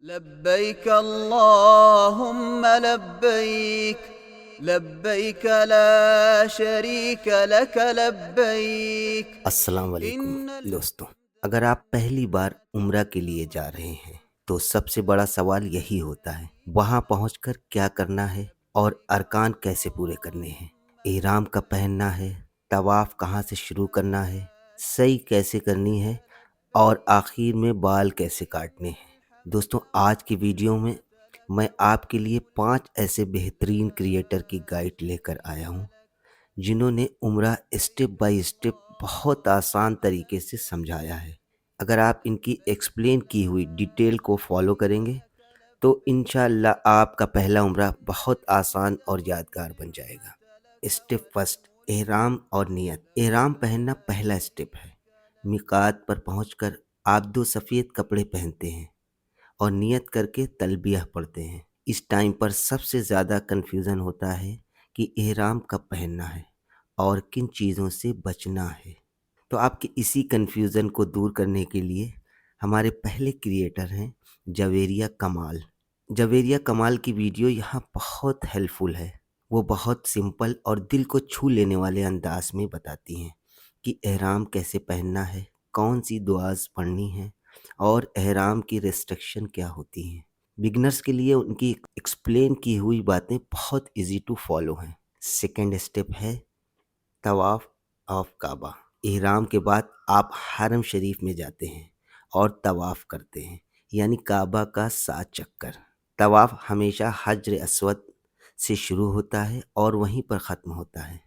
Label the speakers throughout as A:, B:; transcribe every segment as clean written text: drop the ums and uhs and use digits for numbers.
A: لبيك اللهم لبيك لبيك لا شريك لك لبيك
B: السلام علیکم
A: إن
B: دوستوں، اگر آپ پہلی بار عمرہ کے لیے جا رہے ہیں تو سب سے بڑا سوال یہی ہوتا ہے وہاں پہنچ کر کیا کرنا ہے اور ارکان کیسے پورے کرنے ہیں، احرام کا پہننا ہے، طواف کہاں سے شروع کرنا ہے، سعی کیسے کرنی ہے اور آخر میں بال کیسے کاٹنے ہیں۔ دوستوں، آج کی ویڈیو میں آپ کے لیے 5 ایسے بہترین کریٹر کی گائیڈ لے کر آیا ہوں جنہوں نے عمرہ اسٹیپ بائی اسٹیپ بہت آسان طریقے سے سمجھایا ہے۔ اگر آپ ان کی ایکسپلین کی ہوئی ڈیٹیل کو فالو کریں گے تو انشاءاللہ آپ کا پہلا عمرہ بہت آسان اور یادگار بن جائے گا۔ اسٹیپ فرسٹ، احرام اور نیت۔ احرام پہننا پہلا اسٹیپ ہے۔ میقات پر پہنچ کر آپ 2 سفید کپڑے پہنتے ہیں اور نیت کر کے تلبیہ پڑھتے ہیں۔ اس ٹائم پر سب سے زیادہ کنفیوژن ہوتا ہے کہ احرام کب پہننا ہے اور کن چیزوں سے بچنا ہے۔ تو آپ کے اسی کنفیوژن کو دور کرنے کے لیے ہمارے پہلے کریٹر ہیں جویریہ کمال۔ جویریہ کمال کی ویڈیو یہاں بہت ہیلپ فل ہے۔ وہ بہت سمپل اور دل کو چھو لینے والے انداز میں بتاتی ہیں کہ احرام کیسے پہننا ہے، کون سی دعاز پڑھنی ہے اور احرام کی ریسٹرکشن کیا ہوتی ہیں۔ بگنرز کے لیے ان کی ایکسپلین کی ہوئی باتیں بہت ایزی ٹو فالو ہیں۔ سیکنڈ اسٹیپ ہے طواف آف کعبہ۔ احرام کے بعد آپ حرم شریف میں جاتے ہیں اور طواف کرتے ہیں، یعنی کعبہ کا 7 چکر۔ طواف ہمیشہ حجر اسود سے شروع ہوتا ہے اور وہیں پر ختم ہوتا ہے۔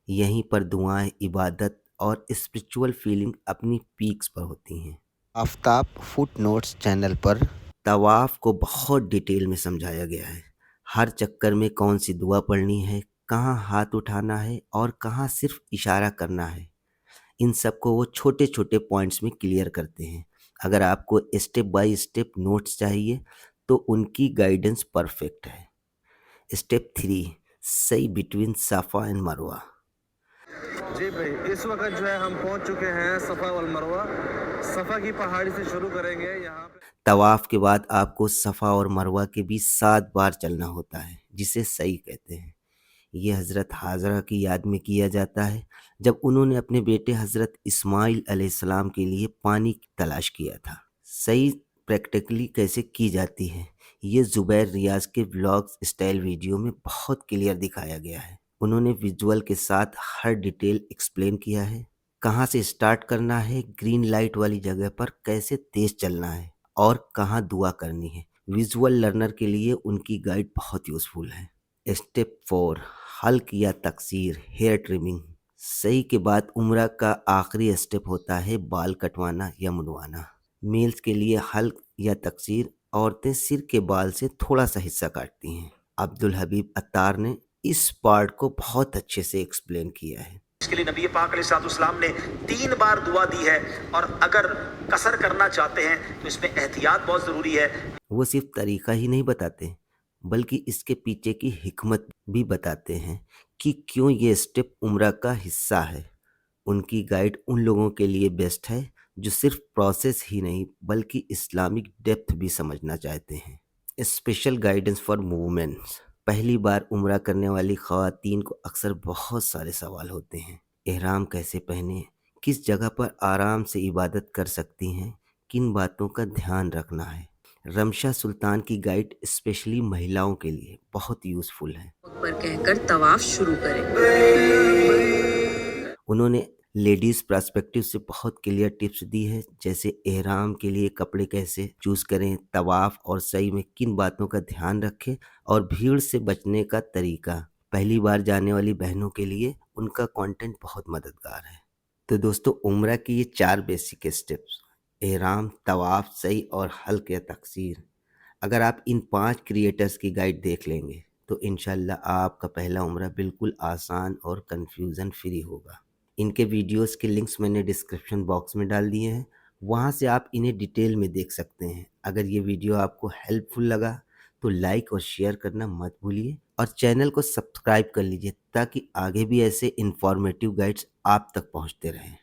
B: یہیں پر دعائیں، عبادت اور اسپریچول فیلنگ اپنی پیکس پر ہوتی ہیں۔ آفتاب فٹ نوٹس چینل پر طواف کو بہت ڈیٹیل میں سمجھایا گیا ہے۔ ہر چکر میں کون سی دعا پڑھنی ہے، کہاں ہاتھ اٹھانا ہے اور کہاں صرف اشارہ کرنا ہے، ان سب کو وہ چھوٹے چھوٹے پوائنٹس میں کلیئر کرتے ہیں۔ اگر آپ کو اسٹیپ بائی اسٹیپ نوٹس چاہیے تو ان کی گائیڈنس پرفیکٹ ہے۔ اسٹیپ 3، سعی بٹوین صفا اینڈ مروہ۔
C: جی بھائی، اس وقت جو ہے ہم پہنچ چکے ہیں صفا والمروہ۔ صفا کی پہاڑی سے شروع کریں گے یہاں پہ۔
B: طواف کے بعد آپ کو صفا اور مروہ کے بھی 7 بار چلنا ہوتا ہے، جسے سعی کہتے ہیں۔ یہ حضرت حاجرہ کی یاد میں کیا جاتا ہے جب انہوں نے اپنے بیٹے حضرت اسماعیل علیہ السلام کے لیے پانی تلاش کیا تھا۔ سعی پریکٹیکلی کیسے کی جاتی ہے یہ زبیر ریاض کے ولاگز اسٹائل ویڈیو میں بہت کلیئر دکھایا گیا ہے۔ انہوں نے ویژول کے ساتھ ہر ڈیٹیل ایکسپلین کیا ہے، کہاں سے سٹارٹ کرنا ہے، گرین لائٹ والی جگہ پر کیسے تیز چلنا ہے اور کہاں دعا کرنی ہے۔ ویژول لرنر کے لیے ان کی گائیڈ بہت یوزفل ہے۔ اسٹیپ 4، حلق یا تقصیر، ہیئر ٹریمنگ۔ سعی کے بعد عمرہ کا آخری اسٹیپ ہوتا ہے بال کٹوانا یا منڈوانا۔ میلز کے لیے حلق یا تقصیر، عورتیں سر کے بال سے تھوڑا سا حصہ کاٹتی ہیں۔ عبدالحبیب عطار نے اس پارٹ کو بہت اچھے سے ایکسپلین کیا ہے۔
D: اس کے لیے نبی پاک علیہ السلام نے 3 بار دعا دی ہے، اور اگر قصر کرنا چاہتے ہیں تو اس میں احتیاط بہت ضروری ہے۔
B: وہ صرف طریقہ ہی نہیں بتاتے بلکہ اس کے پیچھے کی حکمت بھی بتاتے ہیں کہ کیوں یہ اسٹیپ عمرہ کا حصہ ہے۔ ان کی گائیڈ ان لوگوں کے لیے بیسٹ ہے جو صرف پروسیس ہی نہیں بلکہ اسلامک ڈیپتھ بھی سمجھنا چاہتے ہیں۔ Special guidance for movements. پہلی بار عمرہ کرنے والی خواتین کو اکثر بہت سارے سوال ہوتے ہیں۔ احرام کیسے پہنیں، کس جگہ پر آرام سے عبادت کر سکتی ہیں، کن باتوں کا دھیان رکھنا ہے۔ رمشا سلطان کی گائیڈ اسپیشلی مہیلاؤں کے لیے بہت یوزفل ہے۔
E: پر کہہ کر طواف شروع کریں۔
B: انہوں نے لیڈیز پرسپیکٹیو سے بہت کلیئر ٹپس دی ہے، جیسے احرام کے لیے کپڑے کیسے چوز کریں، طواف اور سعی میں کن باتوں کا دھیان رکھیں اور بھیڑ سے بچنے کا طریقہ۔ پہلی بار جانے والی بہنوں کے لیے ان کا کانٹینٹ بہت مددگار ہے۔ تو دوستو، عمرہ کی یہ 4 بیسک اسٹیپس، احرام، طواف، سعی اور حلق یا تقصیر، اگر آپ ان 5 کریٹرز کی گائیڈ دیکھ لیں گے تو انشاءاللہ آپ کا پہلا عمرہ بالکل آسان اور کنفیوژن فری ہوگا۔ ان کے ویڈیوز کے لنکس میں نے ڈسکرپشن باکس میں ڈال دیے ہیں، وہاں سے آپ انہیں ڈیٹیل میں دیکھ سکتے ہیں۔ اگر یہ ویڈیو آپ کو ہیلپ فل لگا تو لائک اور شیئر کرنا مت بھولیے، اور چینل کو سبسکرائب کر لیجیے تاکہ آگے بھی ایسے انفارمیٹیو گائیڈز آپ تک پہنچتے رہیں۔